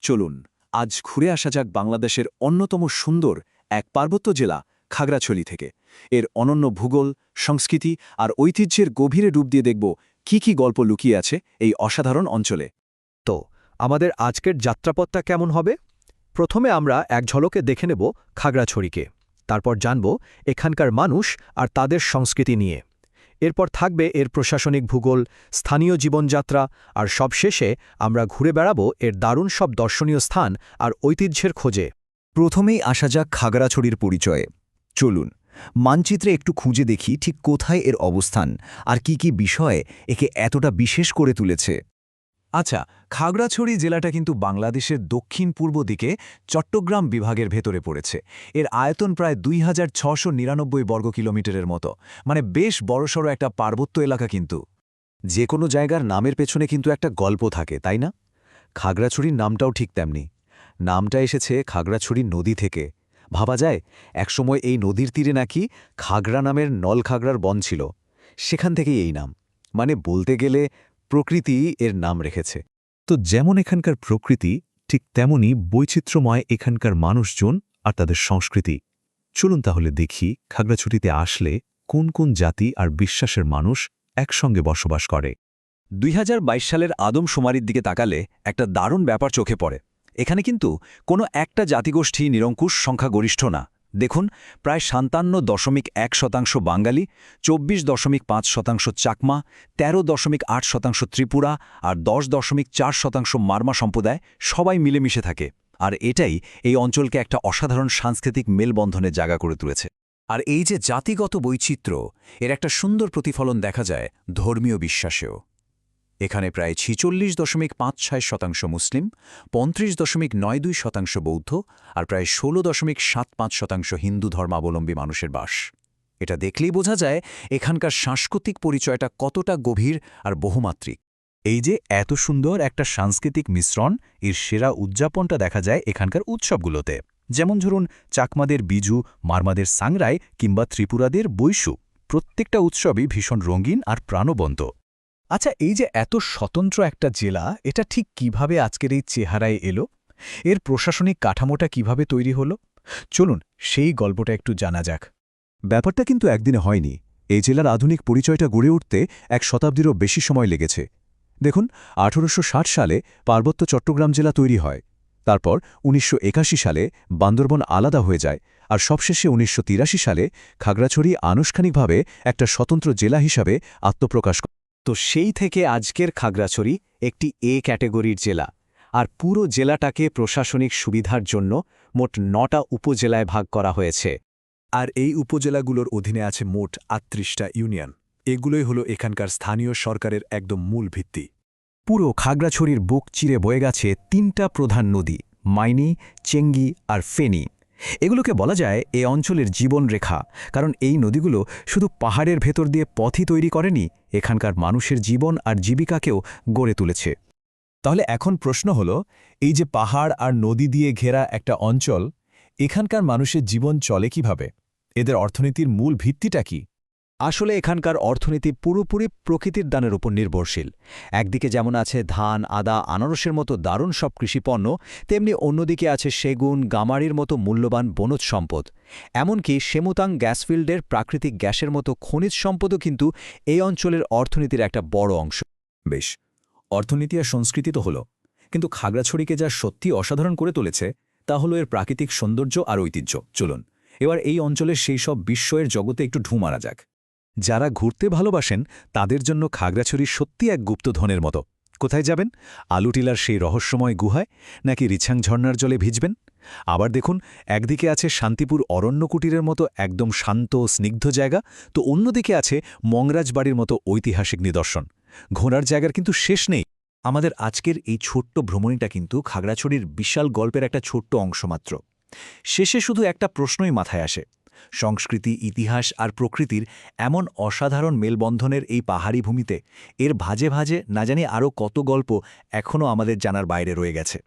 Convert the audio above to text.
চলুন আজ ঘুরে আসা যাক বাংলাদেশের অন্যতম সুন্দর এক পার্বত্য জেলা খাগড়াছড়ি থেকে। এর অনন্য ভূগোল, সংস্কৃতি আর ঐতিহ্যের গভীরে ডুব দিয়ে দেখব কি গল্প লুকিয়ে আছে এই অসাধারণ অঞ্চলে। তো আমাদের আজকের যাত্রাপথটা কেমন হবে? প্রথমে আমরা এক ঝলকে দেখে নেব খাগড়াছড়িকে, তারপর জানব এখানকার মানুষ আর তাদের সংস্কৃতি নিয়ে। এরপর থাকবে এর প্রশাসনিক ভূগোল, স্থানীয় জীবনযাত্রা, আর সবশেষে আমরা ঘুরে বেড়াবো এর দারুণ সব দর্শনীয় স্থান আর ঐতিহ্যের খোঁজে। প্রথমেই আসা যাক খাগড়াছড়ির পরিচয়ে। চলুন মানচিত্রে একটু খুঁজে দেখি ঠিক কোথায় এর অবস্থান আর কি বিষয়ে একে এতটা বিশেষ করে তুলেছে। আচ্ছা, খাগড়াছড়ি জেলাটা কিন্তু বাংলাদেশের দক্ষিণ পূর্ব দিকে চট্টগ্রাম বিভাগের ভেতরে পড়েছে। এর আয়তন প্রায় 2699 বর্গ কিলোমিটারের মতো, মানে বেশ বড়সড় একটা পার্বত্য এলাকা। কিন্তু যে কোনো জায়গার নামের পেছনে কিন্তু একটা গল্প থাকে, তাই না? খাগড়াছড়ির নামটাও ঠিক তেমনি। নামটা এসেছে খাগড়াছড়ি নদী থেকে। ভাবা যায় একসময় এই নদীর তীরে নাকি খাগড়া নামের নলখাগড়ার বন ছিল, সেখান থেকেই এই নাম। মানে বলতে গেলে প্রকৃতি এর নাম রেখেছে। তো যেমন এখানকার প্রকৃতি, ঠিক তেমনি বৈচিত্র্যময় এখানকার মানুষজন আর তাদের সংস্কৃতি। চলুন তাহলে দেখি খাগড়াছড়িতে আসলে কোন কোন জাতি আর বিশ্বাসের মানুষ একসঙ্গে বসবাস করে। 2022 সালের আদমশুমারির দিকে তাকালে একটা দারুণ ব্যাপার চোখে পড়ে। এখানে কিন্তু কোনো একটা জাতিগোষ্ঠী নিরঙ্কুশ সংখ্যাগরিষ্ঠ না। দেখুন, প্রায় 57.1% বাঙালি, 24.5% চাকমা, 13.8% ত্রিপুরা আর 10.4% মারমা সম্প্রদায় সবাই মিলেমিশে থাকে। আর এটাই এই অঞ্চলকে একটা অসাধারণ সাংস্কৃতিক মেলবন্ধনের জায়গা করে তুলেছে। আর এই যে জাতিগত বৈচিত্র্য, এর একটা সুন্দর প্রতিফলন দেখা যায় ধর্মীয় বিশ্বাসেও। এখানে প্রায় 46.56% মুসলিম, 35.92% বৌদ্ধ আর প্রায় 16.75% হিন্দু ধর্মাবলম্বী মানুষের বাস। এটা দেখলেই বোঝা যায় এখানকার সাংস্কৃতিক পরিচয়টা কতটা গভীর আর বহুমাত্রিক। এই যে এত সুন্দর একটা সাংস্কৃতিক মিশ্রণ, এর সেরা উদযাপনটা দেখা যায় এখানকার উৎসবগুলোতে। যেমন ধরুন চাকমাদের বিজু, মারমাদের সাংরাই কিংবা ত্রিপুরাদের বৈশু। প্রত্যেকটা উৎসবই ভীষণ রঙিন আর প্রাণবন্ত। আচ্ছা, এই যে এত স্বতন্ত্র একটা জেলা, এটা ঠিক কিভাবে আজকের এই চেহারায় এলো? এর প্রশাসনিক কাঠামোটা কিভাবে তৈরি হলো? চলুন সেই গল্পটা একটু জানা যাক। ব্যাপারটা কিন্তু একদিনে হয়নি। এই জেলার আধুনিক পরিচয়টা গড়ে উঠতে এক শতাব্দীরও বেশি সময় লেগেছে। দেখুন, 1860 সালে পার্বত্য চট্টগ্রাম জেলা তৈরি হয়। তারপর 1981 সালে বান্দরবন আলাদা হয়ে যায়, আর সবশেষে 1983 সালে খাগড়াছড়ি আনুষ্ঠানিকভাবে একটা স্বতন্ত্র জেলা হিসাবে আত্মপ্রকাশ করে। তো সেই থেকে আজকের খাগড়াছড়ি একটি এ ক্যাটেগরির জেলা, আর পুরো জেলাটাকে প্রশাসনিক সুবিধার জন্য মোট 9টা উপজেলায় ভাগ করা হয়েছে। আর এই উপজেলাগুলোর অধীনে আছে মোট 38টা ইউনিয়ন। এগুলোই হলো এখানকার স্থানীয় সরকারের একদম মূল ভিত্তি। পুরো খাগড়াছড়ির বুক চিরে বয়ে গেছে 3টা প্রধান নদী, মাইনী, চেঙ্গি আর ফেনী। এগুলোকে বলা যায় এ অঞ্চলের জীবনরেখা, কারণ এই নদীগুলো শুধু পাহাড়ের ভেতর দিয়ে পথই তৈরি করেনি, এখানকার মানুষের জীবন আর জীবিকাকেও গড়ে তুলেছে। তাহলে এখন প্রশ্ন হলো, এই যে পাহাড় আর নদী দিয়ে ঘেরা একটা অঞ্চল, এখানকার মানুষের জীবন চলে কিভাবে? এদের অর্থনীতির মূল ভিত্তিটা কি? আসলে এখানকার অর্থনীতি পুরোপুরি প্রকৃতির দানের উপর নির্ভরশীল। একদিকে যেমন আছে ধান, আদা, আনারসের মতো দারুণ সব কৃষিপণ্য, তেমনি অন্যদিকে আছে সেগুন, গামারির মতো মূল্যবান বনজ সম্পদ। এমনকি সেমুতাং গ্যাসফিল্ডের প্রাকৃতিক গ্যাসের মতো খনিজ সম্পদও কিন্তু এই অঞ্চলের অর্থনীতির একটা বড় অংশ। বেশ, অর্থনীতি আর সংস্কৃতি তো হলো, কিন্তু খাগড়াছড়িকে যা সত্যি অসাধারণ করে তুলেছে তা হলো এর প্রাকৃতিক সৌন্দর্য আর ঐতিহ্য। চলুন এবার এই অঞ্চলের সেই সব বিস্ময়ের জগতে একটু ঢু মারা যাক। যারা ঘুরতে ভালোবাসেন তাদের জন্য খাগড়াছড়ি সত্যি এক গুপ্তধনের মতো। কোথায় যাবেন? আলুটিলার সেই রহস্যময় গুহায়, নাকি রিছাং ঝর্ণার জলে ভিজবেন? আবার দেখুন, একদিকে আছে শান্তিপুর অরণ্যকুটিরের মতো একদম শান্ত স্নিগ্ধ জায়গা, তো অন্যদিকে আছে মংরাজ বাড়ির মতো ঐতিহাসিক নিদর্শন। ঘোরার জায়গার কিন্তু শেষ নেই। আমাদের আজকের এই ছোট্ট ভ্রমণটা কিন্তু খাগড়াছড়ির বিশাল গল্পের একটা ছোট্ট অংশ মাত্র। শেষে শুধু একটা প্রশ্নই মাথায় আসে, সংস্কৃতি, ইতিহাস আর প্রকৃতির এমন অসাধারণ মেলবন্ধনের এই পাহাড়ি ভূমিতে এর ভাজে ভাজে না জানি আরও কত গল্প এখনও আমাদের জানার বাইরে রয়ে গেছে।